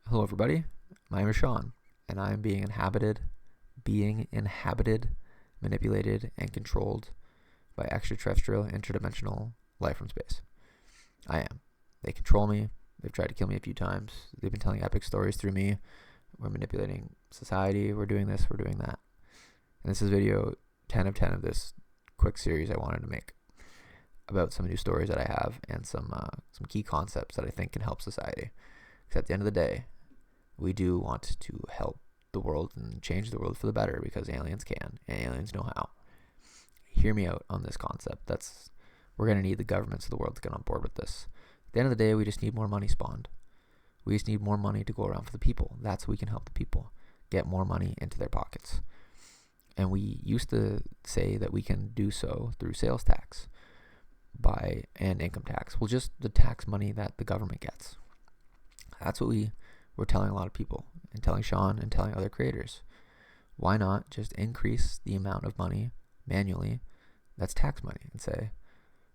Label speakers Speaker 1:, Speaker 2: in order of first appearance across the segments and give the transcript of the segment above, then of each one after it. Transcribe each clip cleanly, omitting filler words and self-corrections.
Speaker 1: Hello, everybody. My name is Sean, and I am being inhabited, manipulated, and controlled by extraterrestrial, interdimensional life from space. I am. They control me. They've tried to kill me a few times. They've been telling epic stories through me. We're manipulating society. We're doing this. We're doing that. And this is video 10 of 10 of this quick series I wanted to make about some new stories that I have and some key concepts that I think can help society. Because at the end of the day, we do want to help the world and change the world for the better because aliens can and aliens know how. Hear me out on this concept. We're going to need the governments of the world to get on board with this. At the end of the day, we just need more money spawned. We just need more money to go around for the people. That's how we can help the people get more money into their pockets. And we used to say that we can do so through sales tax and income tax. Well, just the tax money that the government gets. That's what we're telling a lot of people, and telling Sean and telling other creators. Why not just increase the amount of money manually that's tax money and say,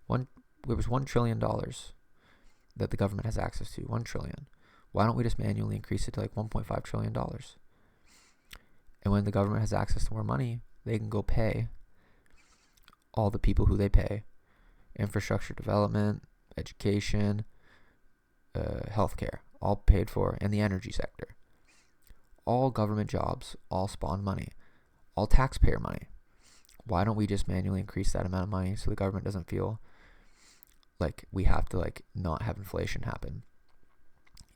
Speaker 1: there was $1 trillion that the government has access to, $1 trillion. Why don't we just manually increase it to like $1.5 trillion? And when the government has access to more money, they can go pay all the people who they pay, infrastructure development, education, healthcare, all paid for, and the energy sector. All government jobs, all spawn money, all taxpayer money. Why don't we just manually increase that amount of money so the government doesn't feel like we have to not have inflation happen?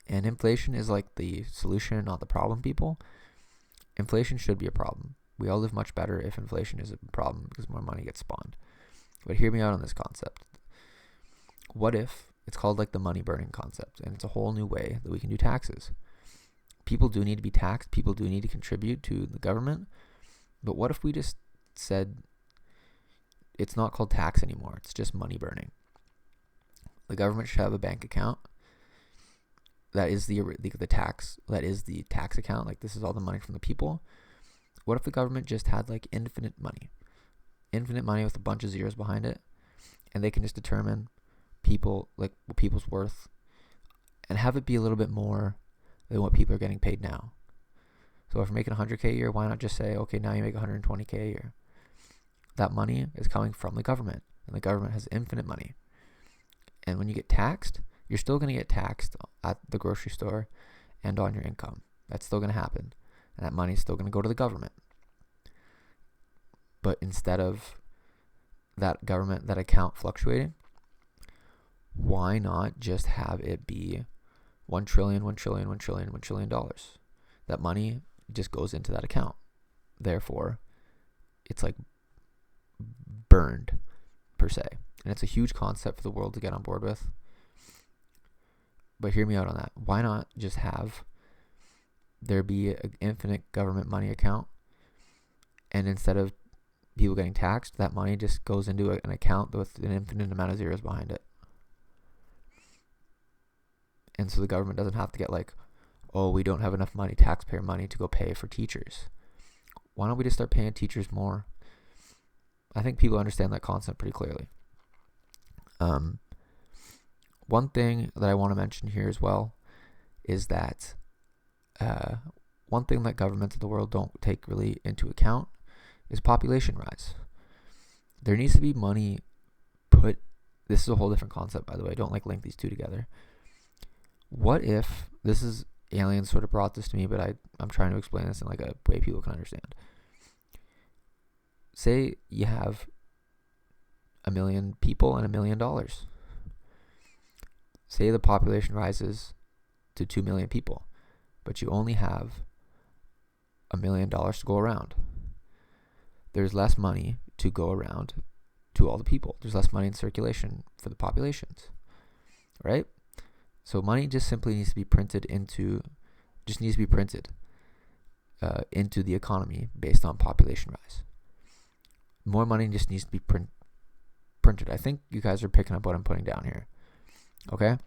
Speaker 1: And inflation is like the solution, not the problem, people. Inflation should be a problem. We all live much better if inflation is a problem because more money gets spawned. But hear me out on this concept. What if it's called like the money burning concept, and it's a whole new way that we can do taxes? People do need to be taxed. People do need to contribute to the government. But what if we just said it's not called tax anymore? It's just money burning. The government should have a bank account that is the tax. That is the tax account. Like, this is all the money from the people. What if the government just had like infinite money with a bunch of zeros behind it, and they can just determine people's worth and have it be a little bit more than what people are getting paid now. So if you're making 100K a year, why not just say, okay, now you make 120K a year? That money is coming from the government, and the government has infinite money. And when you get taxed, you're still going to get taxed at the grocery store and on your income. That's still going to happen, and that money is still going to go to the government. But instead of that account fluctuating, why not just have it be $1 trillion? That money just goes into that account. Therefore, it's like burned per se. And it's a huge concept for the world to get on board with. But hear me out on that. Why not just have there be an infinite government money account, and instead of people getting taxed, that money just goes into an account with an infinite amount of zeros behind it? And so the government doesn't have to get we don't have enough money, taxpayer money, to go pay for teachers. Why don't we just start paying teachers more? I think people understand that concept pretty clearly. One thing that I want to mention here as well is that one thing that governments of the world don't take really into account is population rise. There needs to be money put. This is a whole different concept, by the way. Don't link these two together. What if aliens sort of brought this to me, but I'm trying to explain this in a way people can understand. Say you have 1 million people and $1 million. Say the population rises to 2 million people, but you only have $1 million to go around. There's less money to go around to all the people. There's less money in circulation for the populations, right? So money just simply needs to be printed into the economy based on population rise. More money just needs to be printed. I think you guys are picking up what I'm putting down here. Okay?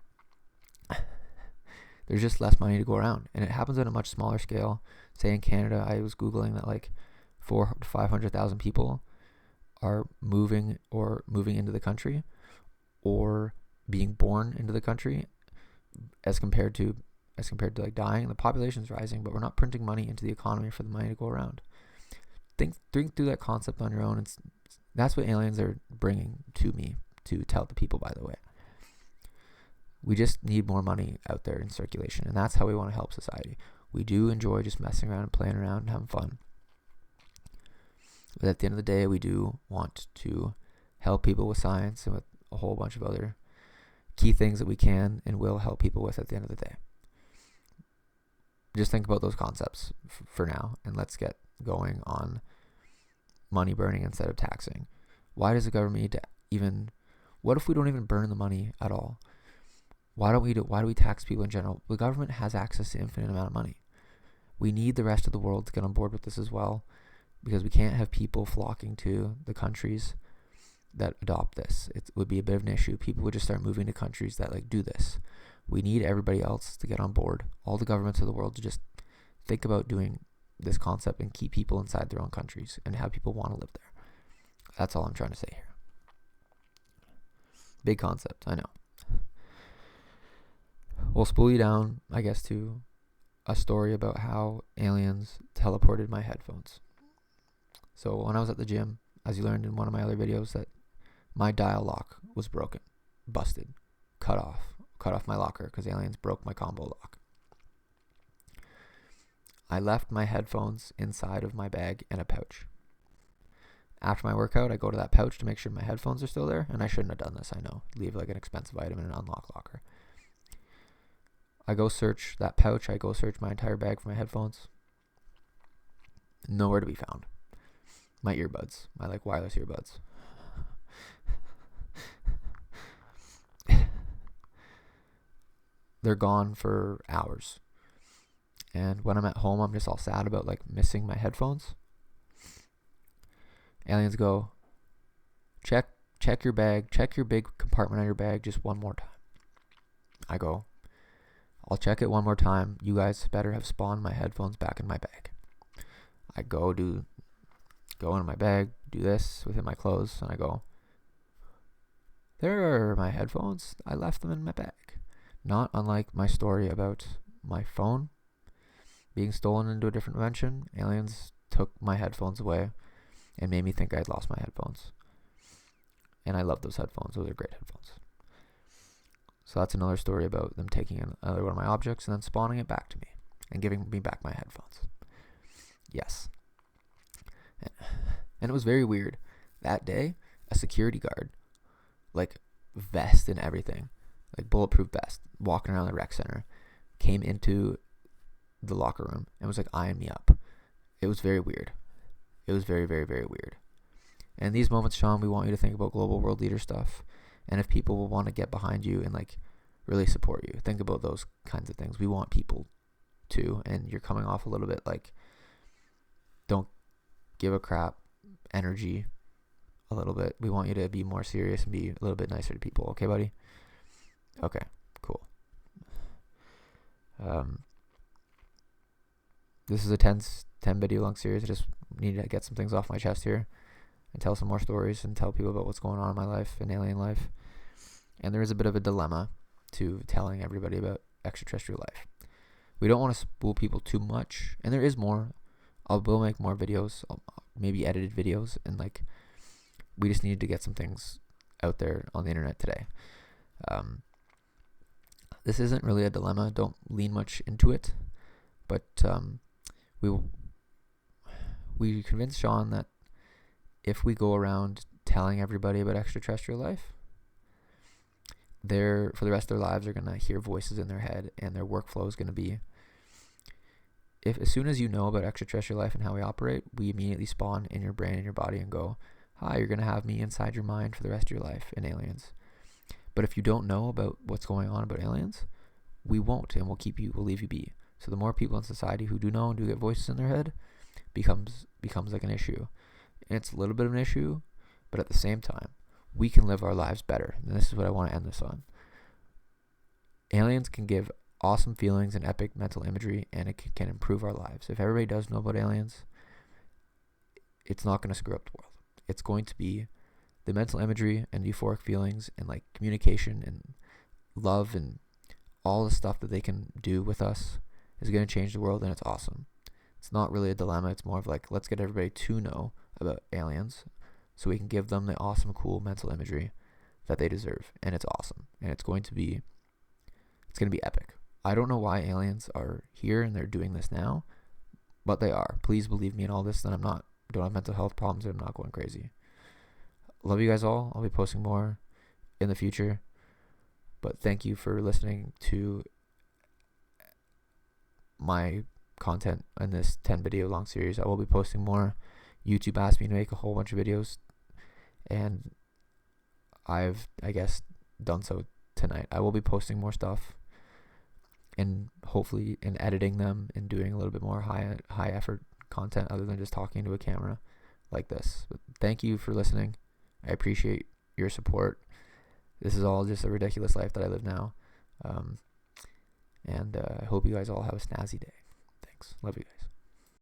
Speaker 1: There's just less money to go around, and it happens at a much smaller scale. Say in Canada, I was Googling that 400,000 to 500,000 people are moving into the country or being born into the country, as compared to as compared to like dying. The population's rising, but we're not printing money into the economy for the money to go around. Think through that concept on your own. That's what aliens are bringing to me to tell the people, by the way. We just need more money out there in circulation, and that's how we want to help society. We do enjoy just messing around and playing around and having fun. But at the end of the day, we do want to help people with science and with a whole bunch of other key things that we can and will help people with at the end of the day. Just think about those concepts for now, and let's get going on money burning instead of taxing. Why does the government need to even... What if we don't even burn the money at all? Why do we tax people in general? The government has access to infinite amount of money. We need the rest of the world to get on board with this as well, because we can't have people flocking to the countries that adopt this. It would be a bit of an issue. People would just start moving to countries that like do this. We need everybody else to get on board. All the governments of the world to just think about doing this concept and keep people inside their own countries and have people want to live there. That's all I'm trying to say here. Big concept, I know. We'll spool you down, I guess, to a story about how aliens teleported my headphones. So when I was at the gym, as you learned in one of my other videos, that my dial lock was broken, busted, cut off my locker because aliens broke my combo lock. I left my headphones inside of my bag in a pouch. After my workout, I go to that pouch to make sure my headphones are still there, and I shouldn't have done this, I know. Leave like an expensive item in an unlocked locker. I go search that pouch, I go search my entire bag for my headphones. Nowhere to be found. My earbuds, my like wireless earbuds. They're gone for hours. And when I'm at home, I'm just all sad about like missing my headphones. Aliens go, check your bag, check your big compartment on your bag just one more time. I go, I'll check it one more time. You guys better have spawned my headphones back in my bag. I go into my bag, do this within my clothes, and I go, there are my headphones. I left them in my bag. Not unlike my story about my phone being stolen into a different dimension. Aliens took my headphones away and made me think I had lost my headphones. And I love those headphones. Those are great headphones. So that's another story about them taking another one of my objects and then spawning it back to me and giving me back my headphones. Yes. And it was very weird. That day, a security guard, like vest and everything, like bulletproof vest, walking around the rec center, came into the locker room and was like eyeing me up. It was very weird. It was very, very, very weird. And in these moments, Sean, we want you to think about global world leader stuff. And if people will want to get behind you and like really support you, think about those kinds of things. We want people to, and you're coming off a little bit like don't give a crap energy a little bit. We want you to be more serious and be a little bit nicer to people. Okay, buddy? Okay, cool. This is a 10 video long series. I just need to get some things off my chest here and tell some more stories and tell people about what's going on in my life and alien life. And there is a bit of a dilemma to telling everybody about extraterrestrial life. We don't want to spool people too much, and there is more. We'll make more videos, maybe edited videos, and like we just needed to get some things out there on the internet today. This isn't really a dilemma. Don't lean much into it, but we convinced Sean that if we go around telling everybody about extraterrestrial life, for the rest of their lives, they're gonna hear voices in their head, and their workflow is gonna be, as soon as you know about extraterrestrial life and how we operate, we immediately spawn in your brain and your body and go, hi, you're gonna have me inside your mind for the rest of your life in aliens. But if you don't know about what's going on about aliens, we won't, and we'll leave you be. So the more people in society who do know and do get voices in their head, becomes like an issue. And it's a little bit of an issue, but at the same time, we can live our lives better. And this is what I want to end this on. Aliens can give awesome feelings and epic mental imagery, and it can improve our lives. If everybody does know about aliens, it's not going to screw up the world. It's going to be the mental imagery and euphoric feelings and like communication and love and all the stuff that they can do with us is going to change the world, and it's awesome. It's not really a dilemma. It's more of like, let's get everybody to know about aliens so we can give them the awesome, cool mental imagery that they deserve. And it's awesome. And it's going to be epic. I don't know why aliens are here and they're doing this now, but they are. Please believe me in all this, that don't have mental health problems, and I'm not going crazy. Love you guys all. I'll be posting more in the future. But thank you for listening to my content in this 10 video long series. I will be posting more. YouTube asked me to make a whole bunch of videos, and I've, I guess, done so tonight. I will be posting more stuff, and hopefully in editing them and doing a little bit more high effort content other than just talking to a camera like this. But thank you for listening. I appreciate your support. This is all just a ridiculous life that I live now. And I hope you guys all have a snazzy day. Thanks. Love you guys.